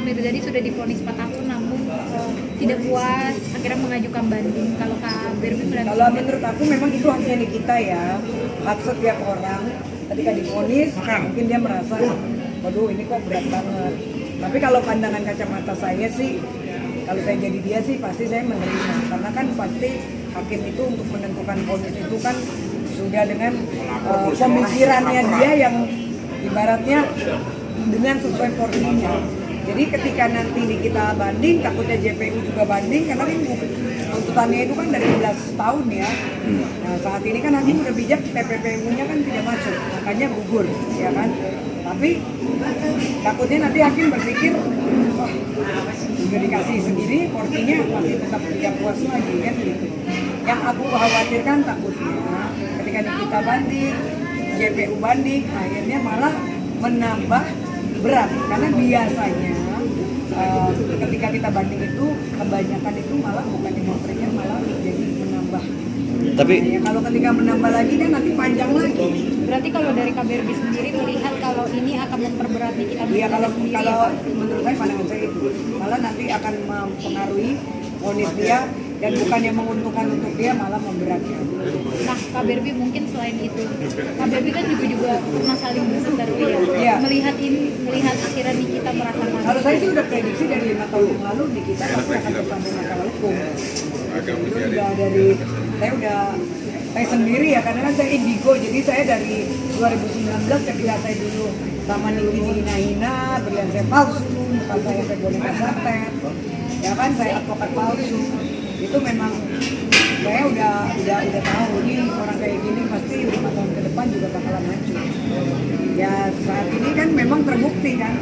Mirzadi sudah divonis 4 tahun namun tidak puas akhirnya mengajukan banding. Kalau Kak Berbi berarti Kalau menurut aku memang itu haknya Nikita ya, hak setiap orang. Ketika divonis mungkin dia merasa, waduh ini kok berat banget. Tapi kalau pandangan kacamata saya sih, kalau saya jadi dia sih pasti saya menerima, karena kan pasti hakim itu untuk menentukan vonis itu kan sudah dengan pemikirannya dia yang ibaratnya dengan sesuai porsinya. Jadi ketika nanti kita banding, takutnya JPU juga banding karena kan tuntutannya itu kan dari 11 tahun ya. Nah saat ini kan hakim udah bijak, TPPU-nya kan tidak masuk, makanya gugur, ya kan. Tapi takutnya nanti hakim berpikir, wah udah dikasih sendiri, porsinya masih tetap tidak puas lagi kan gitu. Yang aku khawatirkan takutnya ketika kita banding, JPU banding, akhirnya malah menambah berat, karena biasanya ketika kita banding itu kebanyakan itu malah bukan demokratnya, malah jadi menambah. Tapi Ya, kalau ketika menambah lagi kan nanti panjang lagi. berarti kalau dari Kak Berbi sendiri melihat kalau ini akan memperberat kita Iya, kalau sendiri kalau ya, Pak? menurut saya pandangan saya itu malah nanti akan mempengaruhi vonis dia dan bukan yang menguntungkan untuk dia, malah memberatkan. Nah, Kak Berbi mungkin selain itu, Kak Berbi kan juga pernah saling berseteru ya. Iya. Melihat akhirnya Nikita merasa malu. Kalau saya sih udah prediksi dari 5 tahun yang lalu di kita pasti akan bersambung masalah hukum. Itu udah dari saya sendiri ya, karena kan saya indigo, jadi saya dari 2019 ketika saya dulu sama Niki dihina-hina, berlian saya palsu, muka saya sampai boneka santet, ya kan saya advokat palsu. Itu memang saya udah tahu nih orang kayak gini pasti 5 tahun ke depan juga bakalan hancur. Ya saat ini kan memang terbukti kan,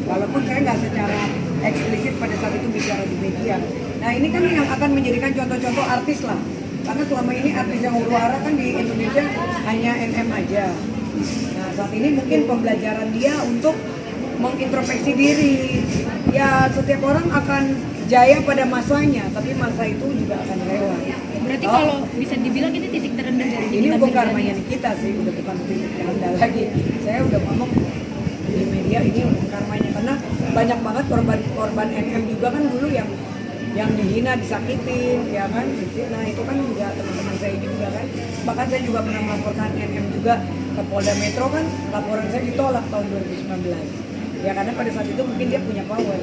walaupun saya nggak secara eksplisit pada saat itu bicara di media. Nah ini kan yang akan menjadikan contoh-contoh artis lah, karena selama ini artis yang huru-hara kan di Indonesia hanya NM aja. Nah saat ini mungkin pembelajaran dia untuk mengintrospeksi diri. Ya setiap orang akan jaya pada masanya, tapi masa itu juga akan lewat. Berarti kalau bisa dibilang ini titik terendah dari Ini Nikita bukan Mirzadi. karmanya kita sih, udah bukan titik terendah lagi. Saya udah ngomong di media ini udah karmanya, karena banyak banget korban NM juga kan dulu yang dihina, disakitin, ya kan, nah itu kan juga teman-teman saya juga kan. Bahkan saya juga pernah melaporkan NM juga ke Polda Metro kan, laporan saya ditolak tahun 2019. Ya karena pada saat itu mungkin dia punya power.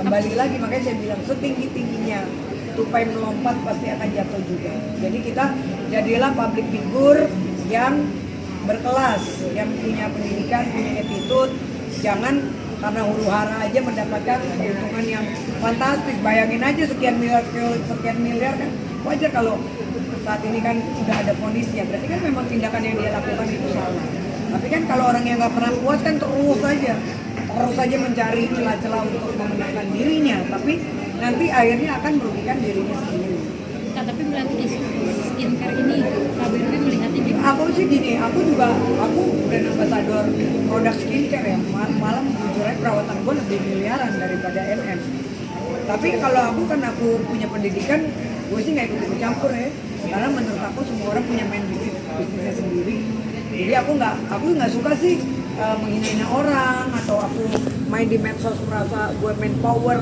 Kembali lagi, makanya saya bilang setinggi-tingginya tupai melompat pasti akan jatuh juga. Jadi kita jadilah public figure yang berkelas, yang punya pendidikan, punya attitude. Jangan karena huru-hara aja mendapatkan keuntungan yang fantastis. Bayangin aja sekian miliar kan wajar kalau saat ini kan udah ada vonisnya. Berarti kan memang tindakan yang dia lakukan itu salah. Tapi kan kalau orang yang nggak pernah puas kan terus saja mencari celah-celah untuk memenangkan dirinya. Tapi nanti akhirnya akan merugikan dirinya sendiri. Kak, tapi berarti di skincare ini Kak Berbi melihatnya gimana? Aku sih gini, aku brand ambassador produk skincare ya, malah jujur aja perawatan gue lebih miliaran daripada MM. Tapi kalau aku punya pendidikan, gue sih nggak ikut campur ya, karena menurut aku semua orang punya main bisnisnya sendiri. Jadi aku nggak suka sih menghina orang, atau aku main di medsos merasa gue main power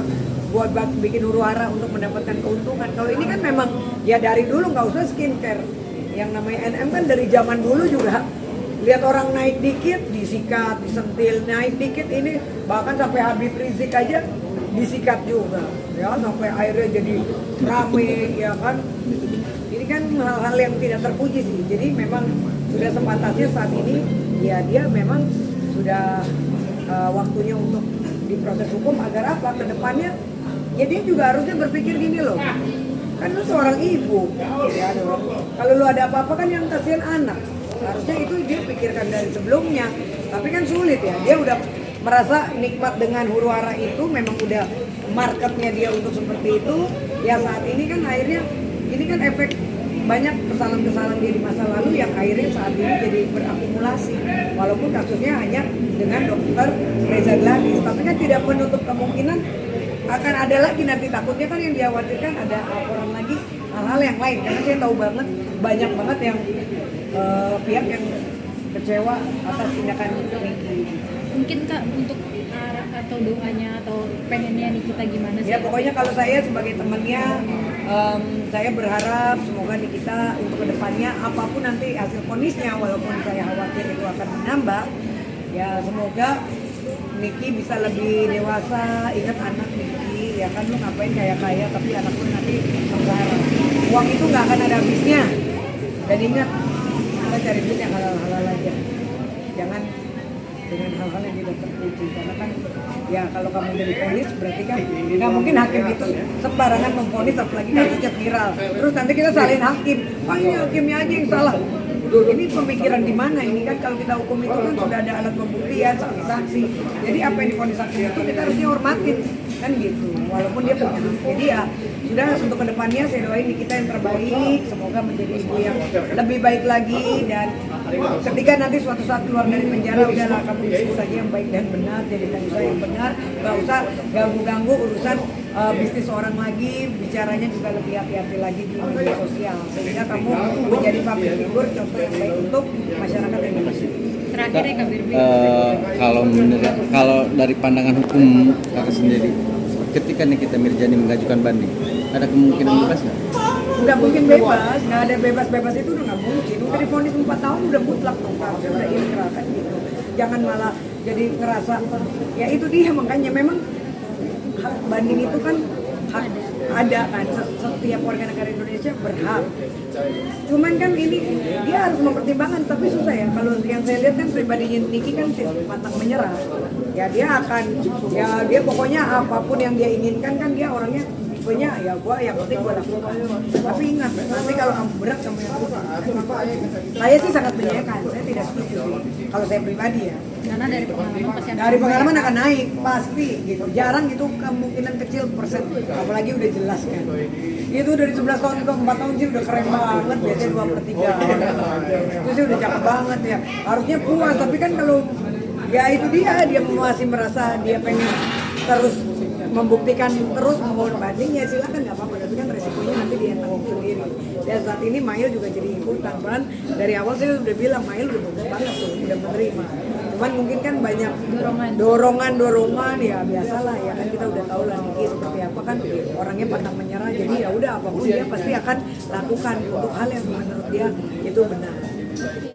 buat bikin huru-hara untuk mendapatkan keuntungan. Kalau ini kan memang ya dari dulu nggak usah skincare. Yang namanya NM kan dari zaman dulu juga. Lihat orang naik dikit disikat, disentil, naik dikit ini bahkan sampai Habib Rizik aja disikat juga. Ya sampai akhirnya jadi rame, ya kan. Ini kan hal-hal yang tidak terpuji sih. Jadi memang sudah sepantasnya saat ini ya dia memang sudah waktunya untuk diproses hukum agar apa ke depannya. Ya dia juga harusnya berpikir gini loh, kan lu seorang ibu, ya dong. Kalau lu ada apa-apa kan yang kasihan anak. Harusnya itu dia pikirkan dari sebelumnya. Tapi kan sulit ya, dia udah merasa nikmat dengan huru-hara itu, memang udah marketnya dia untuk seperti itu. Ya saat ini kan akhirnya, ini kan efek banyak kesalahan-kesalahan dia di masa lalu yang akhirnya saat ini jadi berakumulasi. Walaupun kasusnya hanya dengan dokter Reza Gladys, tapi kan tidak menutup kemungkinan akan ada lagi nanti. Takutnya kan yang dikhawatirkan ada laporan lagi hal-hal yang lain, karena saya tahu banget banyak banget yang pihak yang kecewa atas tindakan Niki. Mungkin Kak untuk atau doanya atau pengennya Nikita gimana sih? Ya pokoknya kalau saya sebagai temannya, saya berharap semoga Nikita untuk kedepannya apapun nanti hasil vonisnya, walaupun saya khawatir itu akan menambah, ya semoga Niki bisa lebih dewasa. Ingat anak Niki, ya kan lu ngapain kaya-kaya tapi anak lu nanti sengsara. Uang itu nggak akan ada habisnya. Dan ingat, kita cari duit yang halal-halal aja. Jangan dengan hal-hal yang tidak terpuji, karena kan ya kalau kamu jadi polis berarti kan nggak mungkin hakim itu sembarangan memvonis, apalagi kasusnya viral terus nanti kita salahin hakim, wah ini hakimnya aja yang salah. Ini pemikiran di mana ini kan? Kalau kita hukum itu kan sudah ada alat pembuktian, saksi-saksi, jadi apa yang divonis hakim itu kita harusnya hormatin kan gitu, walaupun dia punya hak. Jadi ya sudah, untuk kedepannya saya doain Nikita yang terbaik, semoga menjadi ibu yang lebih baik lagi, dan ketika nanti suatu saat keluar dari penjara, udahlah kamu diskusi saja yang baik dan benar, jadi pengusaha yang benar, nggak usah ganggu-ganggu urusan bisnis orang lagi, bicaranya juga lebih hati-hati lagi di media sosial, sehingga kamu menjadi public figure, contoh yang baik untuk masyarakat Indonesia. Terakhir ya Kak Birbi. Kalau dari pandangan hukum kakak sendiri, ketika Nikita Mirzani mengajukan banding, ada kemungkinan bebas nggak? Nggak mungkin bebas, nggak ada bebas-bebas itu udah nggak mungkin. Udah divonis 4 tahun udah mutlak dong, harusnya udah inkrah kan gitu. Jangan malah jadi ngerasa, ya itu dia makanya memang hak banding itu kan hak ada kan, setiap warga negara Indonesia berhak. Cuman kan ini dia harus mempertimbangkan, tapi susah ya. Kalau yang saya lihat kan pribadinya Niki kan pantang menyerah. Ya dia akan, ya dia pokoknya apapun yang dia inginkan kan, dia orangnya tipenya ya gua yang penting gua lakukan. Tapi ingat, nanti kalau kamu berat kamu yang lakukan. Saya sih sangat menyayangkan, saya tidak setuju sih. Kalau saya pribadi ya. Karena dari pengalaman pasti Dari pengalaman akan naik pasti gitu. Jarang itu, kemungkinan kecil persen, apalagi udah jelas kan. Itu dari 11 tahun ke 4 tahun sih udah keren banget, biasanya 2/3. Itu sih udah cakep banget ya. Harusnya puas, tapi kan kalau ya itu dia masih merasa dia pengen terus membuktikan, terus mohon banding, ya silakan nggak apa-apa, tapi kan resikonya nanti dia yang tanggung sendiri. Dan saat ini Mail juga jadi ikutan, bahkan dari awal saya udah bilang Mail udah bagus banget tuh, udah menerima. Cuman mungkin kan banyak dorongan ya biasalah ya kan, kita udah tahu lah Niki seperti apa kan, orangnya pantang menyerah, jadi ya udah apapun dia pasti akan lakukan untuk hal yang menurut dia itu benar.